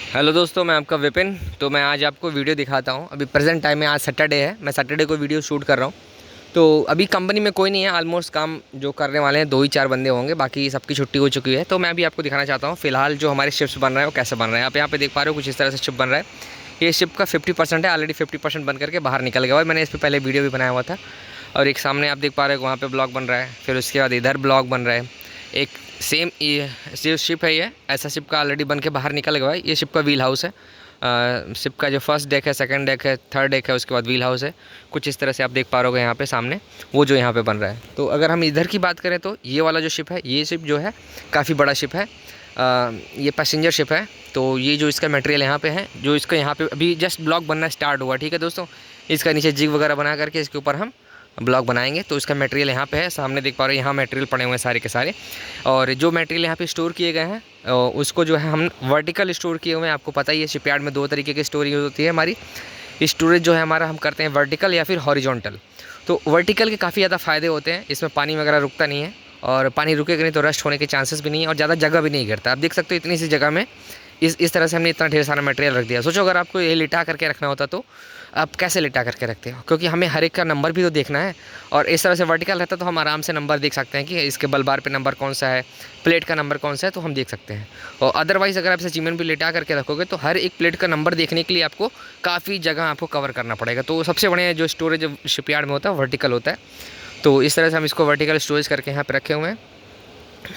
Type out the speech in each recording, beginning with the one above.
Hello दोस्तों, मैं आपका विपिन। तो मैं आज आपको वीडियो दिखाता हूँ। अभी प्रेजेंट टाइम में आज सैटरडे है, मैं सैटरडे को वीडियो शूट कर रहा हूँ। तो अभी कंपनी में कोई नहीं है, ऑलमोस्ट काम जो करने वाले हैं 2 ही 4 बंदे होंगे, बाकी सबकी छुट्टी हो चुकी है। तो मैं अभी आपको दिखाना चाहता हूँ फिलहाल जो हमारे शिप्स बन रहा है वो कैसे बन रहा है। आप यहाँ पे देख पा रहे हो कुछ इस तरह से शिप बन रहा है। ये शिप का 50% है, ऑलरेडी 50% बन करके बाहर निकल गया हुआ है। मैंने इस पर पहले वीडियो भी बनाया हुआ था। और एक सामने आप देख पा रहे हो वहाँ पर ब्लॉक बन रहा है, फिर उसके बाद इधर ब्लॉक बन रहा है। एक सेम ये शिप है, ये ऐसा शिप का ऑलरेडी बन के बाहर निकल गया है। ये शिप का व्हील हाउस है। शिप का जो फर्स्ट डेक है, सेकंड डेक है, थर्ड डेक है, उसके बाद व्हील हाउस है। कुछ इस तरह से आप देख पा रहे हो यहाँ पे सामने वो जो यहाँ पे बन रहा है। तो अगर हम इधर की बात करें तो ये वाला जो शिप है, ये शिप जो है काफ़ी बड़ा शिप है। ये पैसेंजर शिप है। तो ये जो इसका मटेरियल यहाँ पे है, जो इसका यहाँ पे अभी जस्ट ब्लॉक बनना स्टार्ट हुआ, ठीक है दोस्तों। इसका नीचे जिग वगैरह बना करके इसके ऊपर हम ब्लॉक बनाएंगे। तो इसका मटेरियल यहाँ पे है, सामने देख पा रहे हो यहाँ मटेरियल पड़े हुए हैं सारे के सारे। और जो मटेरियल यहाँ पे स्टोर किए गए हैं उसको जो है हम वर्टिकल स्टोर किए हुए हैं। आपको पता ही है शिपयार्ड में 2 तरीके की स्टोरेज होती है हमारी। स्टोरेज जो है हमारा हम करते हैं वर्टिकल या फिर हॉरिजॉन्टल। तो वर्टिकल के काफ़ी ज़्यादा फ़ायदे होते हैं, इसमें पानी वगैरह रुकता नहीं है, और पानी रुकेगा नहीं तो रस्ट होने के चांसेस भी नहीं है, और ज़्यादा जगह भी नहीं गिरता। आप देख सकते हो इतनी सी जगह में इस तरह से हमने इतना ढेर सारा मटेरियल रख दिया। सोचो अगर आपको ये लिटा करके रखना होता तो आप कैसे लिटा करके रखते हो, क्योंकि हमें हर एक का नंबर भी तो देखना है। और इस तरह से वर्टिकल रहता तो हम आराम से नंबर देख सकते हैं कि इसके बल बार पे नंबर कौन सा है, प्लेट का नंबर कौन सा है, तो हम देख सकते हैं। और अदरवाइज़ अगर आप इसे जीमेंट भी लिटा करके रखोगे तो हर एक प्लेट का नंबर देखने के लिए आपको काफ़ी जगह आपको कवर करना पड़ेगा। तो सबसे बढ़िया जो स्टोरेज शिपयार्ड में होता है वर्टिकल होता है। तो इस तरह से हम इसको वर्टिकल स्टोरेज करके यहाँ पर रखे हुए हैं।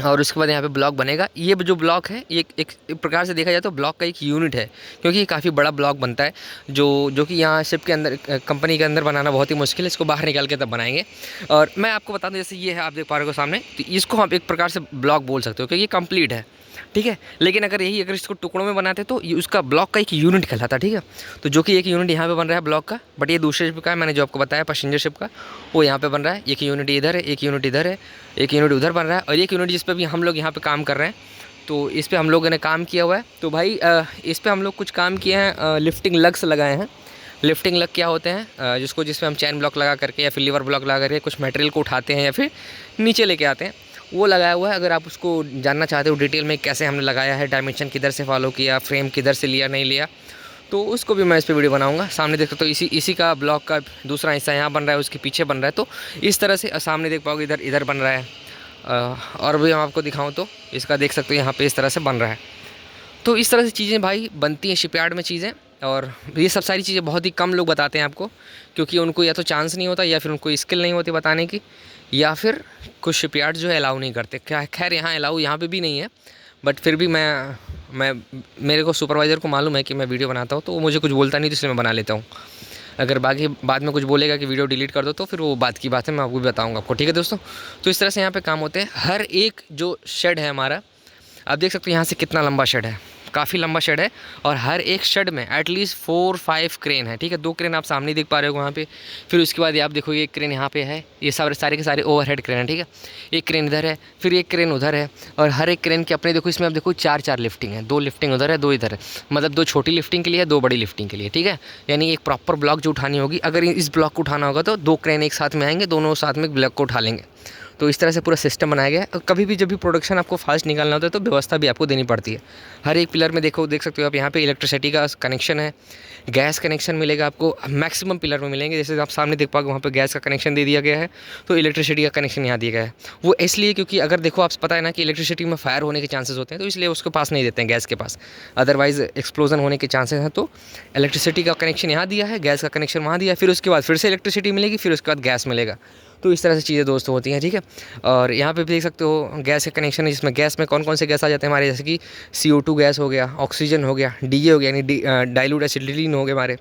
और उसके बाद यहाँ पे ब्लॉक बनेगा। ये जो ब्लॉक है ये एक प्रकार से देखा जाए तो ब्लॉक का एक यूनिट है, क्योंकि ये काफ़ी बड़ा ब्लॉक बनता है जो कि यहाँ शिप के अंदर कंपनी के अंदर बनाना बहुत ही मुश्किल है। इसको बाहर निकाल के तब बनाएंगे। और मैं आपको बता दूँ, जैसे ये है आप देख पा रहे हो सामने, तो इसको हम एक प्रकार से ब्लॉक बोल सकते हो क्योंकि ये कंप्लीट है, ठीक है। लेकिन अगर इसको टुकड़ों में बनाते तो ये उसका ब्लॉक का एक यूनिट कहलाता, ठीक है। तो जो कि एक यूनिट यहाँ पे बन रहा है ब्लॉक का, बट ये दूसरे शिप का है, मैंने जो आपको बताया पैसेंजर शिप का, वो यहाँ पे बन रहा है। एक यूनिट इधर है, एक यूनिट इधर है, एक यूनिट उधर बन रहा है, और एक यूनिट जिस पर भी हम लोग यहाँ पे काम कर रहे हैं। तो इस पर हम लोगों ने काम किया हुआ है। तो भाई इस पर हम लोग कुछ काम किए हैं, लिफ्टिंग लग्स लगाए हैं। लिफ्टिंग लग क्या होते हैं, जिसमें हम चैन ब्लॉक लगा करके या फिर लीवर ब्लॉक लगा करके कुछ मटेरियल को उठाते हैं या फिर नीचे लेके आते हैं, वो लगाया हुआ है। अगर आप उसको जानना चाहते हो डिटेल में कैसे हमने लगाया है, डायमेंशन किधर से फॉलो किया, फ्रेम किधर से लिया नहीं लिया, तो उसको भी मैं इस पर वीडियो बनाऊंगा। सामने देख सकते हो इसी का ब्लॉक का दूसरा हिस्सा यहाँ बन रहा है, उसके पीछे बन रहा है। तो इस तरह से सामने देख पाओगे इधर बन रहा है। और भी मैं आपको दिखाऊँ तो इसका देख सकते हो यहाँ पे इस तरह से बन रहा है। तो इस तरह से चीज़ें भाई बनती हैं शिपयार्ड में चीज़ें। और ये सब सारी चीज़ें बहुत ही कम लोग बताते हैं आपको, क्योंकि उनको या तो चांस नहीं होता, या फिर उनको स्किल नहीं होती बताने की, या फिर कुछ शिपयार्ड जो है अलाउ नहीं करते। क्या खैर यहाँ अलाउ यहाँ पे भी नहीं है, बट फिर भी मैं मेरे को सुपरवाइज़र को मालूम है कि मैं वीडियो बनाता हूँ, तो वो मुझे कुछ बोलता नहीं, तो इसलिए मैं बना लेता हूँ। अगर बाकी बाद में कुछ बोलेगा कि वीडियो डिलीट कर दो तो फिर वो बात की बात है, मैं आपको भी बताऊँगा आपको, ठीक है दोस्तों। तो इस तरह से यहाँ पे काम होते हैं। हर एक जो शेड है हमारा, आप देख सकते हो यहाँ से कितना लंबा शेड है, काफ़ी लंबा शेड है। और हर एक शेड में एटलीस्ट 4-5 क्रेन है, ठीक है। 2 क्रेन आप सामने देख पा रहे हो वहाँ पे। फिर उसके बाद ये आप देखोगे एक क्रेन यहाँ पे है, ये सारे के सारे ओवरहेड क्रेन है, ठीक है। एक क्रेन इधर है, फिर एक क्रेन उधर है, और हर एक क्रेन के अपने देखो, इसमें आप देखो 4-4 लिफ्टिंग है। 2 लिफ्टिंग उधर है, 2 इधर है, मतलब 2 छोटी लिफ्टिंग के लिए, 2 बड़ी लिफ्टिंग के लिए, ठीक है। यानी एक प्रॉपर ब्लॉक जो उठानी होगी, अगर इस ब्लॉक को उठाना होगा तो 2 क्रेन एक साथ में आएंगे, दोनों साथ में ब्लॉक को उठा लेंगे। तो इस तरह से पूरा सिस्टम बनाया गया है। कभी भी जब भी प्रोडक्शन आपको फास्ट निकालना होता है तो व्यवस्था भी आपको देनी पड़ती है। हर एक पिलर में देख सकते हो आप, यहाँ पे इलेक्ट्रिसिटी का कनेक्शन है, गैस कनेक्शन मिलेगा आपको, मैक्सिमम पिलर में मिलेंगे। जैसे आप सामने देख पाओगे वहाँ पे गैस का कनेक्शन दे दिया गया है, तो इलेक्ट्रिसिटी का कनेक्शन यहाँ दिया गया है। वो इसलिए क्योंकि अगर देखो आप पता है ना कि इलेक्ट्रिसिटी में फायर होने के चांसेस होते हैं, तो इसलिए उसके पास नहीं देते हैं, गैस के पास, अदरवाइज एक्सप्लोजन होने के चांसेस हैं। तो इलेक्ट्रिसिटी का कनेक्शन यहाँ दिया है, गैस का कनेक्शन वहाँ दिया है, फिर उसके बाद फिर से इलेक्ट्रिसिटी मिलेगी, फिर उसके बाद गैस मिलेगा। तो इस तरह से चीज़ें दोस्तों होती हैं, ठीक है। और यहाँ पे भी देख सकते हो गैस का कनेक्शन है, जिसमें गैस में कौन कौन से गैस आ जाते हैं हमारे, जैसे कि CO2 गैस हो गया, ऑक्सीजन हो गया, DA हो गया, यानी डाइल्यूट एसिटिलीन हो गए हमारे।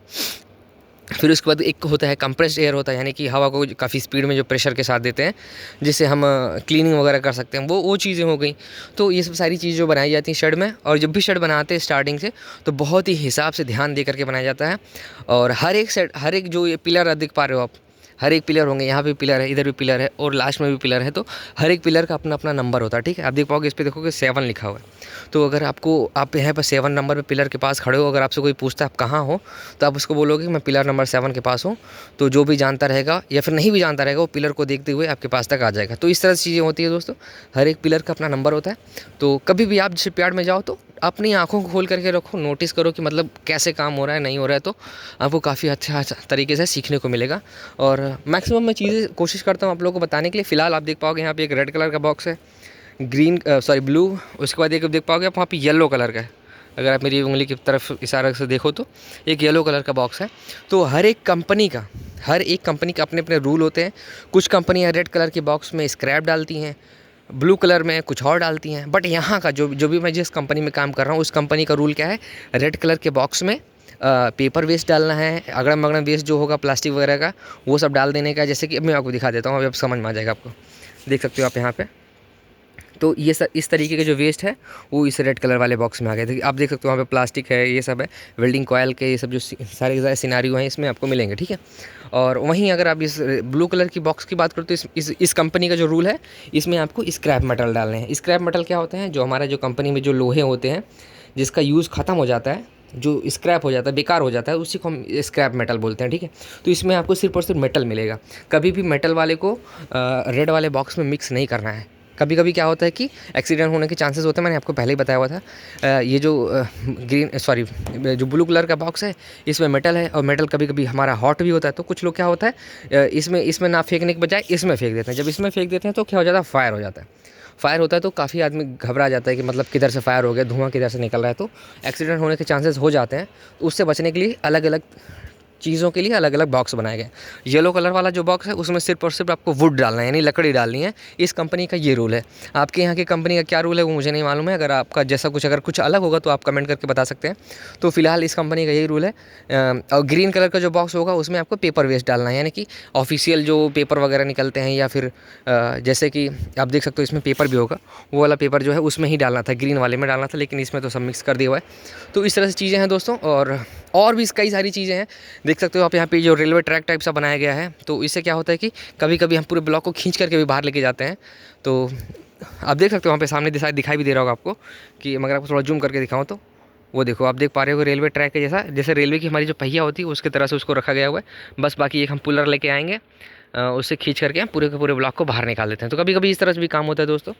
फिर उसके बाद एक होता है कंप्रेस्ड एयर होता है, यानी कि हवा को काफ़ी स्पीड में जो प्रेशर के साथ देते हैं, जिससे हम क्लीनिंग वगैरह कर सकते हैं, वो चीज़ें हो गई। तो ये सब सारी चीज़ें जो बनाई जाती हैं शेड में, और जब भी शेड बनाते हैं स्टार्टिंग से तो बहुत ही हिसाब से ध्यान दे करके बनाया जाता है। और हर एक जो ये पिलर देख पा रहे हो आप, हर एक पिलर होंगे, यहाँ पे पिलर है, इधर भी पिलर है, और लास्ट में भी पिलर है। तो हर एक पिलर का अपना अपना नंबर होता है, ठीक है। आप देख पाओगे इस पर देखोगे 7 लिखा हुआ है। तो अगर आप यहाँ पर 7 नंबर पे पिलर के पास खड़े हो, अगर आपसे कोई पूछता है आप कहाँ हो, तो आप उसको बोलोगे मैं पिलर नंबर 7 के पास हूँ। तो जो भी जानता रहेगा या फिर नहीं भी जानता रहेगा, वो पिलर को देखते हुए आपके पास तक आ जाएगा। तो इस तरह से चीज़ें होती है दोस्तों, हर एक पिलर का अपना नंबर होता है। तो कभी भी आप शिपयार्ड में जाओ तो अपनी आँखों को खोल करके रखो, नोटिस करो कि मतलब कैसे काम हो रहा है, नहीं हो रहा है, तो आपको काफ़ी अच्छा तरीके से सीखने को मिलेगा। और मैक्सिमम मैं चीज़ें कोशिश करता हूँ आप लोगों को बताने के लिए। फ़िलहाल आप देख पाओगे यहाँ पे एक रेड कलर का बॉक्स है, ब्लू, उसके बाद एक देख पाओगे आप वहाँ पे येलो कलर का है। अगर आप मेरी उंगली की तरफ इशारा से देखो तो एक येलो कलर का बॉक्स है। तो हर एक कंपनी का अपने अपने रूल होते हैं। कुछ कंपनियाँ रेड कलर के बॉक्स में स्क्रैप डालती हैं, ब्लू कलर में कुछ और डालती हैं। बट यहाँ का जो भी मैं जिस कंपनी में काम कर रहा हूँ उस कंपनी का रूल क्या है, रेड कलर के बॉक्स में पेपर वेस्ट डालना है, अगड़म मगड़म वेस्ट जो होगा प्लास्टिक वगैरह का वो सब डाल देने का। जैसे कि अब मैं आपको दिखा देता हूँ, अभी आप समझ में आ जाएगा आपको। देख सकते हो आप यहाँ पे, तो ये सब इस तरीके के जो वेस्ट है वो इस रेड कलर वाले बॉक्स में आ गए थे। आप देख सकते हो वहाँ पे प्लास्टिक है, ये सब है, वेल्डिंग कॉयल के ये सब जो सारे के सारे सिनारियो हैं इसमें आपको मिलेंगे, ठीक है। और वहीं अगर आप इस ब्लू कलर की बॉक्स की बात करो तो इस कंपनी का जो रूल है, इसमें आपको स्क्रैप मेटल डालने हैं। स्क्रैप मेटल क्या होते हैं, जो हमारा जो कंपनी में जो लोहे होते हैं जिसका यूज़ ख़त्म हो जाता है, जो स्क्रैप हो जाता है, बेकार हो जाता है, उसी को हम स्क्रैप मेटल बोलते हैं, ठीक है। तो इसमें आपको सिर्फ और सिर्फ मेटल मिलेगा। कभी भी मेटल वाले को रेड वाले बॉक्स में मिक्स नहीं करना है। कभी कभी क्या होता है कि एक्सीडेंट होने के चांसेस होते हैं, मैंने आपको पहले ही बताया हुआ था। ये जो जो ब्लू कलर का बॉक्स है इसमें मेटल है, और मेटल कभी कभी हमारा हॉट भी होता है। तो कुछ लोग क्या होता है, इसमें ना फेंकने के बजाय इसमें फेंक देते हैं। जब इसमें फेंक देते हैं तो क्या हो जाता है, फायर हो जाता है। फायर होता है तो काफ़ी आदमी घबरा जाता है कि मतलब किधर से फायर हो गया, धुआं किधर से निकल रहा है, तो एक्सीडेंट होने के चांसेस हो जाते हैं। तो उससे बचने के लिए अलग अलग चीज़ों के लिए अलग अलग बॉक्स बनाए गए। येलो कलर वाला जो बॉक्स है उसमें सिर्फ और सिर्फ आपको वुड डालना है, यानी लकड़ी डालनी है। इस कंपनी का ये रूल है। आपके यहाँ की कंपनी का क्या रूल है वो मुझे नहीं मालूम है। अगर आपका जैसा अगर कुछ अलग होगा तो आप कमेंट करके बता सकते हैं। तो फिलहाल इस कंपनी का यही रूल है। और ग्रीन कलर का जो बॉक्स होगा उसमें आपको पेपर वेस्ट डालना है, यानी कि ऑफिशियल जो पेपर वगैरह निकलते हैं, या फिर जैसे कि आप देख सकते हो इसमें पेपर भी होगा, वो वाला पेपर जो है उसमें ही डालना था, ग्रीन वाले में डालना था, लेकिन इसमें तो सब मिक्स कर दिया हुआ है। तो इस तरह से चीज़ें हैं दोस्तों। और भी कई सारी चीज़ें हैं। देख सकते हो आप यहाँ पे जो रेलवे ट्रैक टाइप सा बनाया गया है, तो इससे क्या होता है कि कभी कभी हम पूरे ब्लॉक को खींच करके भी बाहर लेके जाते हैं। तो आप देख सकते हो वहाँ पे सामने दिखाई भी दे रहा होगा आपको, कि अगर आपको थोड़ा जूम करके दिखाऊँ तो वो देखो, आप देख पा रहे हो रेलवे ट्रैक के जैसा, जैसे रेलवे की हमारी जो पहिया होती है उसके तरह से उसको रखा गया हुआ है। बस बाकी एक हम पुलर लेके आएंगे, उससे खींच करके हम पूरे के पूरे ब्लॉक को बाहर निकाल देते हैं। तो कभी कभी इस तरह से भी काम होता है दोस्तों।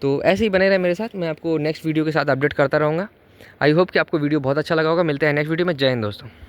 तो ऐसे ही बने रहे मेरे साथ, मैं आपको नेक्स्ट वीडियो के साथ अपडेट करता रहूँगा। आई होप कि आपको वीडियो बहुत अच्छा लगा होगा। मिलते हैं नेक्स्ट वीडियो में। जय हिंद दोस्तों।